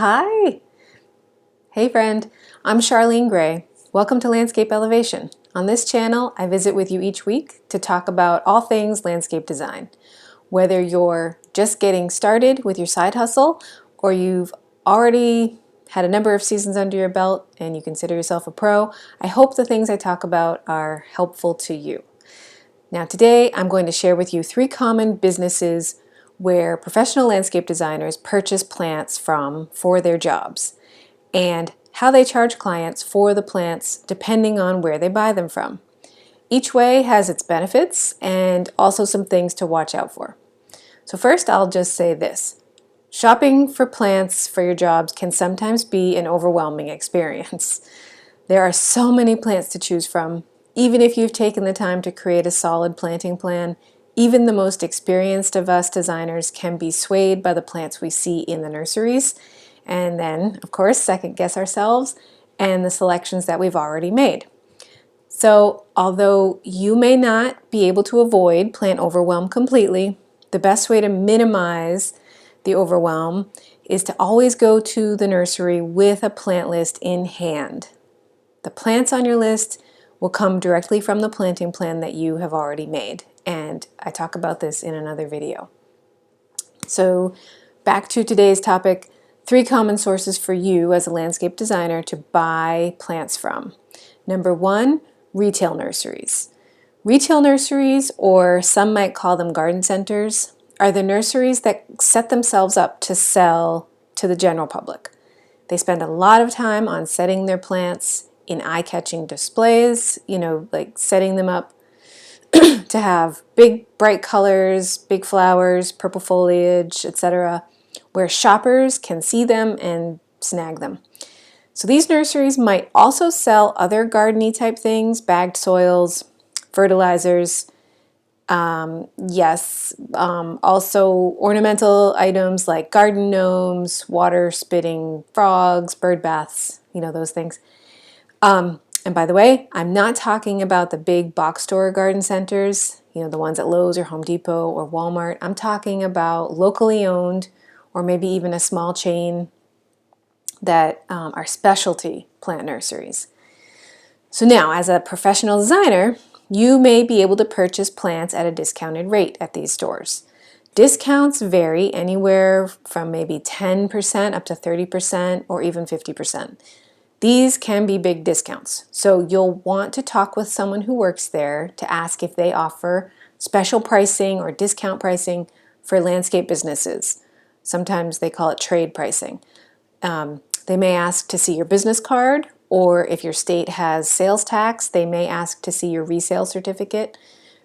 Hi! Hey friend, I'm Charlene Gray. Welcome to Landscape Elevation. On this channel, I visit with you each week to talk about all things landscape design. Whether you're just getting started with your side hustle or you've already had a number of seasons under your belt and you consider yourself a pro, I hope the things I talk about are helpful to you. Now today, I'm going to share with you 3 common businesses where professional landscape designers purchase plants from for their jobs, and how they charge clients for the plants depending on where they buy them from. Each way has its benefits and also some things to watch out for. So first, I'll just say this. Shopping for plants for your jobs can sometimes be an overwhelming experience. There are so many plants to choose from. Even if you've taken the time to create a solid planting plan, even the most experienced of us designers can be swayed by the plants we see in the nurseries, and then, of course, second guess ourselves and the selections that we've already made. So, although you may not be able to avoid plant overwhelm completely, the best way to minimize the overwhelm is to always go to the nursery with a plant list in hand. The plants on your list will come directly from the planting plan that you have already made, and I talk about this in another video. So back to today's topic, 3 common sources for you as a landscape designer to buy plants from. Number 1, retail nurseries. Retail nurseries, or some might call them garden centers, are the nurseries that set themselves up to sell to the general public. They spend a lot of time on setting their plants in eye-catching displays, like setting them up to have big, bright colors, big flowers, purple foliage, etc., where shoppers can see them and snag them. So these nurseries might also sell other garden-y type things, bagged soils, fertilizers, also ornamental items like garden gnomes, water-spitting frogs, bird baths, those things. And by the way, I'm not talking about the big box store garden centers, the ones at Lowe's or Home Depot or Walmart. I'm talking about locally owned or maybe even a small chain that are specialty plant nurseries. So now, as a professional designer, you may be able to purchase plants at a discounted rate at these stores. Discounts vary anywhere from maybe 10% up to 30% or even 50%. These can be big discounts, so you'll want to talk with someone who works there to ask if they offer special pricing or discount pricing for landscape businesses. Sometimes they call it trade pricing. They may ask to see your business card, or if your state has sales tax, they may ask to see your resale certificate.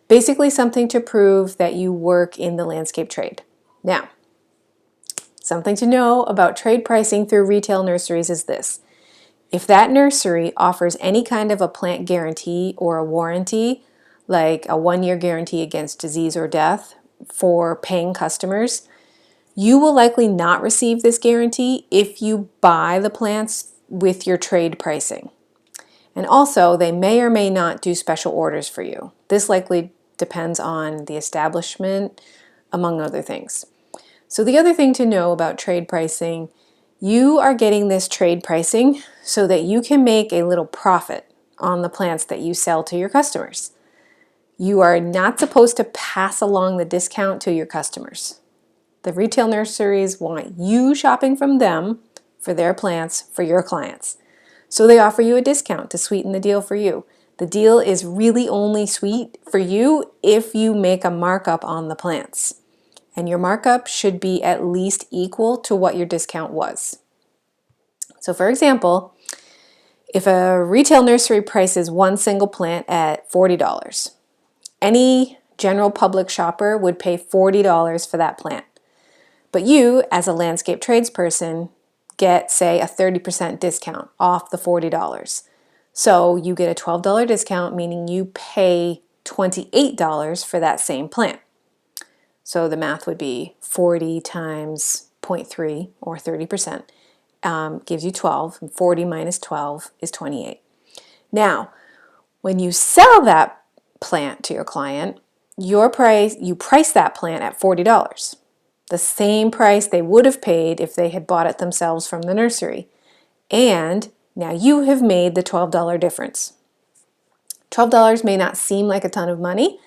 Basically something to prove that you work in the landscape trade. Now, something to know about trade pricing through retail nurseries is this. If that nursery offers any kind of a plant guarantee or a warranty, like a 1-year guarantee against disease or death for paying customers, you will likely not receive this guarantee if you buy the plants with your trade pricing. And also, they may or may not do special orders for you. This likely depends on the establishment, among other things. So the other thing to know about trade pricing, you are getting this trade pricing so that you can make a little profit on the plants that you sell to your customers. You are not supposed to pass along the discount to your customers. The retail nurseries want you shopping from them for their plants for your clients. So they offer you a discount to sweeten the deal for you. The deal is really only sweet for you if you make a markup on the plants. And your markup should be at least equal to what your discount was. So for example, if a retail nursery prices one single plant at $40, any general public shopper would pay $40 for that plant. But you, as a landscape tradesperson, get, say, a 30% discount off the $40. So you get a $12 discount, meaning you pay $28 for that same plant. So the math would be 40 times 0.3, or 30%, gives you 12, and 40 minus 12 is 28. Now, when you sell that plant to your client, you price that plant at $40. the same price they would have paid if they had bought it themselves from the nursery. And now you have made the $12 difference. $12 may not seem like a ton of money,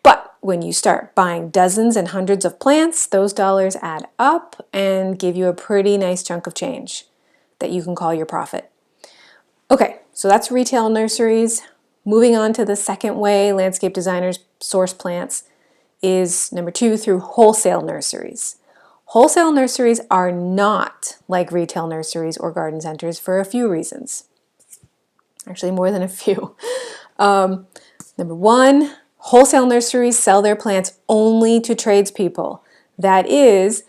but when you start buying dozens and hundreds of plants, those dollars add up and give you a pretty nice chunk of change that you can call your profit. Okay, so that's retail nurseries. Moving on to the second way landscape designers source plants is number 2, through wholesale nurseries. Wholesale nurseries are not like retail nurseries or garden centers for a few reasons. Actually, more than a few. Number 1, wholesale nurseries sell their plants only to tradespeople. That is,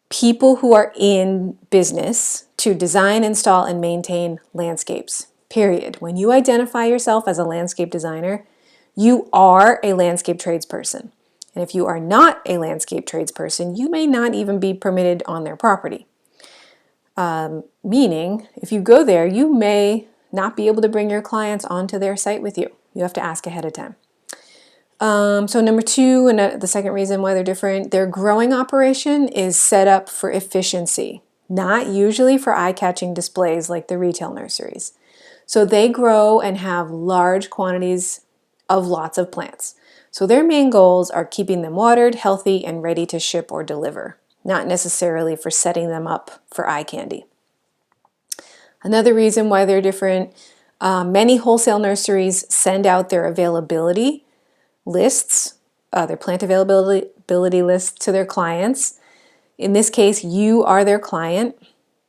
people who are in business to design, install, and maintain landscapes, period. When you identify yourself as a landscape designer, you are a landscape tradesperson. And if you are not a landscape tradesperson, you may not even be permitted on their property. Meaning, if you go there, you may not be able to bring your clients onto their site with you. You have to ask ahead of time. So number 2, and the second reason why they're different, their growing operation is set up for efficiency, not usually for eye-catching displays like the retail nurseries. So they grow and have large quantities of lots of plants. So their main goals are keeping them watered, healthy, and ready to ship or deliver, not necessarily for setting them up for eye candy. Another reason why they're different, many wholesale nurseries send out their availability lists, their plant availability lists to their clients. In this case, you are their client.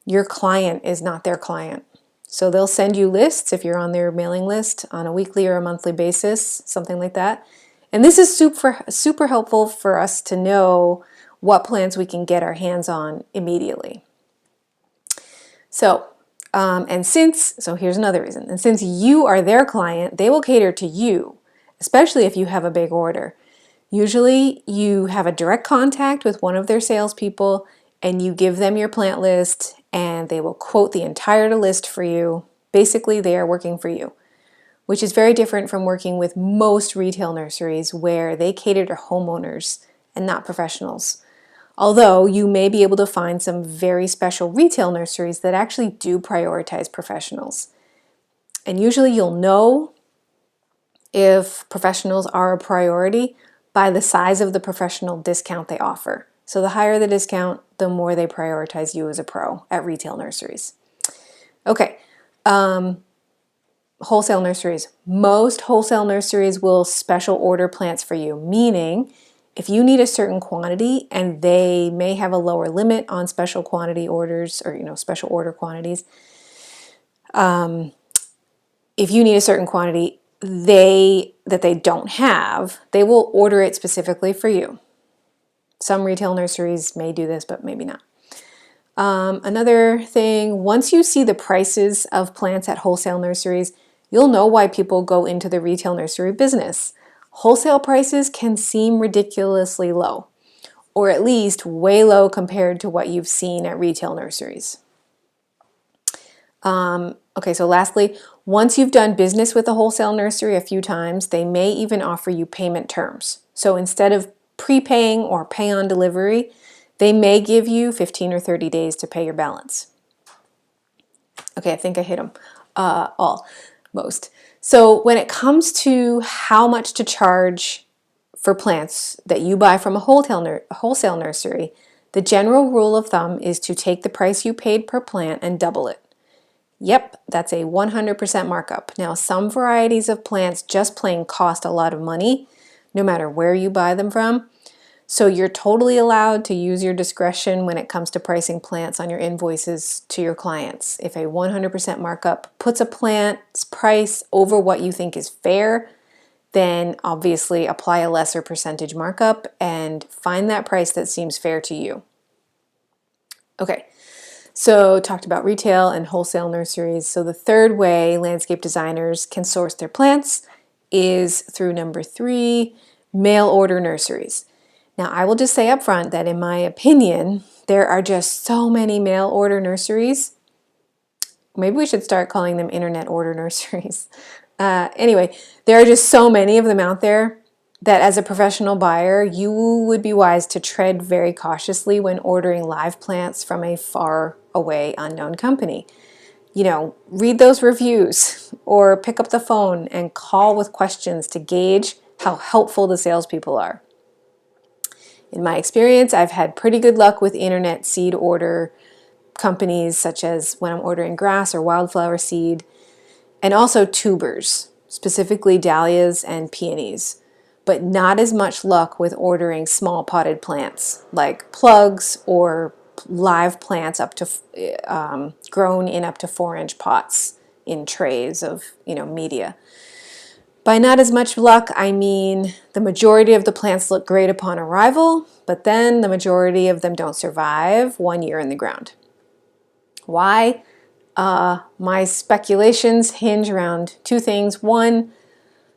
Your client is not their client. So they'll send you lists if you're on their mailing list on a weekly or a monthly basis, something like that. And this is super helpful for us to know what plants we can get our hands on immediately. So here's another reason. And since you are their client, they will cater to you, especially if you have a big order. Usually you have a direct contact with one of their salespeople and you give them your plant list and they will quote the entire list for you. Basically, they are working for you, which is very different from working with most retail nurseries where they cater to homeowners and not professionals. Although you may be able to find some very special retail nurseries that actually do prioritize professionals. And usually you'll know if professionals are a priority by the size of the professional discount they offer. So the higher the discount, the more they prioritize you as a pro at retail nurseries. Okay, wholesale nurseries. Most wholesale nurseries will special order plants for you, meaning if you need a certain quantity and they may have a lower limit on special quantity orders or special order quantities, if you need a certain quantity that they don't have, they will order it specifically for you. Some retail nurseries may do this, but maybe not. Another thing, once you see the prices of plants at wholesale nurseries, you'll know why people go into the retail nursery business. Wholesale prices can seem ridiculously low, or at least way low compared to what you've seen at retail nurseries. Okay, so lastly, once you've done business with a wholesale nursery a few times, they may even offer you payment terms. So instead of prepaying or pay on delivery, they may give you 15 or 30 days to pay your balance. Okay, I think I hit them most. So when it comes to how much to charge for plants that you buy from a wholesale nursery, the general rule of thumb is to take the price you paid per plant and double it. Yep, that's a 100% markup. Now, some varieties of plants just plain cost a lot of money, no matter where you buy them from. So you're totally allowed to use your discretion when it comes to pricing plants on your invoices to your clients. If a 100% markup puts a plant's price over what you think is fair, then obviously apply a lesser percentage markup and find that price that seems fair to you. Okay. So talked about retail and wholesale nurseries. So the third way landscape designers can source their plants is through number 3, mail order nurseries. Now I will just say up front that in my opinion, there are just so many mail order nurseries. Maybe we should start calling them internet order nurseries. Anyway, there are just so many of them out there that as a professional buyer, you would be wise to tread very cautiously when ordering live plants from a far away unknown company. Read those reviews or pick up the phone and call with questions to gauge how helpful the salespeople are. In my experience, I've had pretty good luck with internet seed order companies, such as when I'm ordering grass or wildflower seed, and also tubers, specifically dahlias and peonies, but not as much luck with ordering small potted plants like plugs or live plants up to grown in up to 4-inch pots in trays of media. By not as much luck, I mean the majority of the plants look great upon arrival, but then the majority of them don't survive 1 year in the ground. Why? My speculations hinge around two things. One,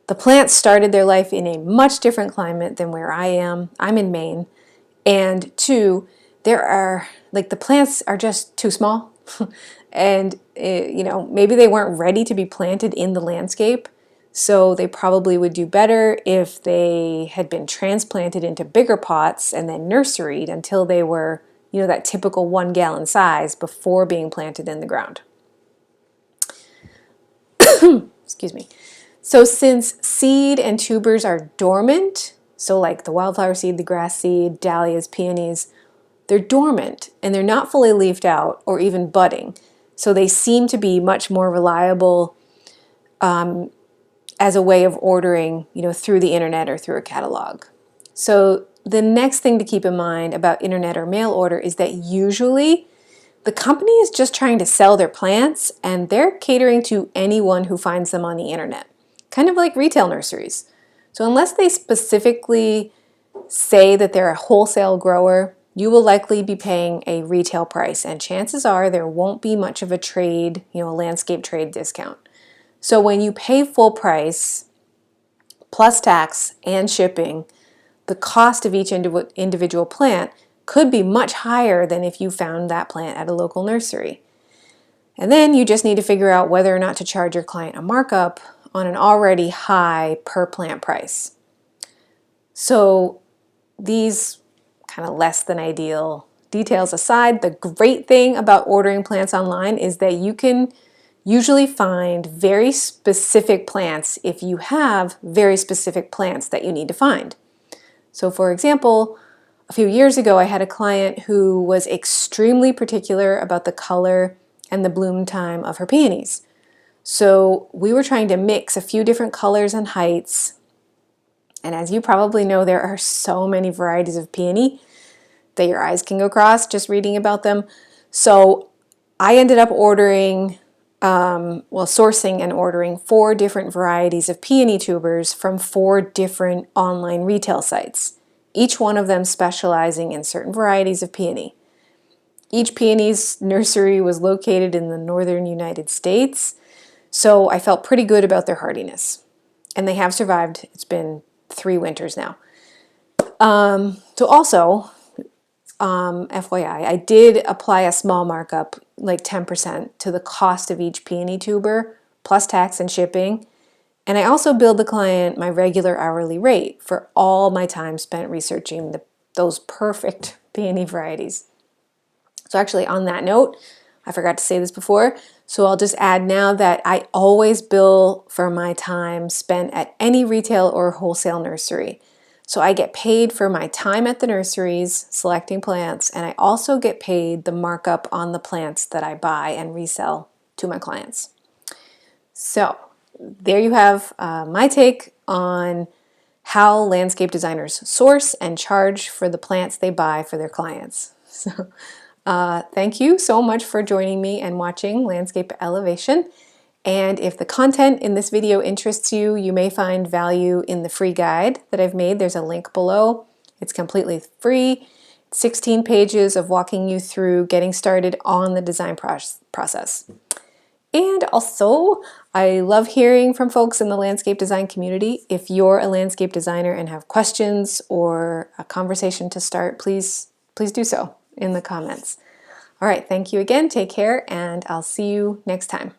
the plants started their life in a much different climate than where I am. I'm in Maine. And two, the plants are just too small. And, maybe they weren't ready to be planted in the landscape. So they probably would do better if they had been transplanted into bigger pots and then nurseryed until they were, that typical 1-gallon size before being planted in the ground. Excuse me. So since seed and tubers are dormant, so like the wildflower seed, the grass seed, dahlias, peonies, they're dormant and they're not fully leafed out or even budding. So they seem to be much more reliable as a way of ordering, through the internet or through a catalog. So the next thing to keep in mind about internet or mail order is that usually the company is just trying to sell their plants and they're catering to anyone who finds them on the internet, kind of like retail nurseries. So unless they specifically say that they're a wholesale grower, you will likely be paying a retail price, and chances are there won't be much of a trade, a landscape trade discount. So when you pay full price plus tax and shipping, the cost of each individual plant could be much higher than if you found that plant at a local nursery. And then you just need to figure out whether or not to charge your client a markup on an already high per plant price. So these kind of less than ideal details aside, the great thing about ordering plants online is that you can usually find very specific plants if you have very specific plants that you need to find. So for example, a few years ago, I had a client who was extremely particular about the color and the bloom time of her peonies. So we were trying to mix a few different colors and heights. And as you probably know, there are so many varieties of peony that your eyes can go cross just reading about them. So I ended up sourcing and ordering 4 different varieties of peony tubers from 4 different online retail sites, each one of them specializing in certain varieties of peony. Each peony's nursery was located in the northern United States, so I felt pretty good about their hardiness. And they have survived. It's been 3 winters now. FYI, I did apply a small markup, like 10%, to the cost of each peony tuber, plus tax and shipping. And I also billed the client my regular hourly rate for all my time spent researching those perfect peony varieties. So actually, on that note, I forgot to say this before, so I'll just add now that I always bill for my time spent at any retail or wholesale nursery. So I get paid for my time at the nurseries selecting plants, and I also get paid the markup on the plants that I buy and resell to my clients. So there you have my take on how landscape designers source and charge for the plants they buy for their clients. So thank you so much for joining me and watching Landscape Elevation. And if the content in this video interests you, you may find value in the free guide that I've made. There's a link below. It's completely free. 16 pages of walking you through getting started on the design process. And also, I love hearing from folks in the landscape design community. If you're a landscape designer and have questions or a conversation to start, please do so in the comments. All right, thank you again. Take care, and I'll see you next time.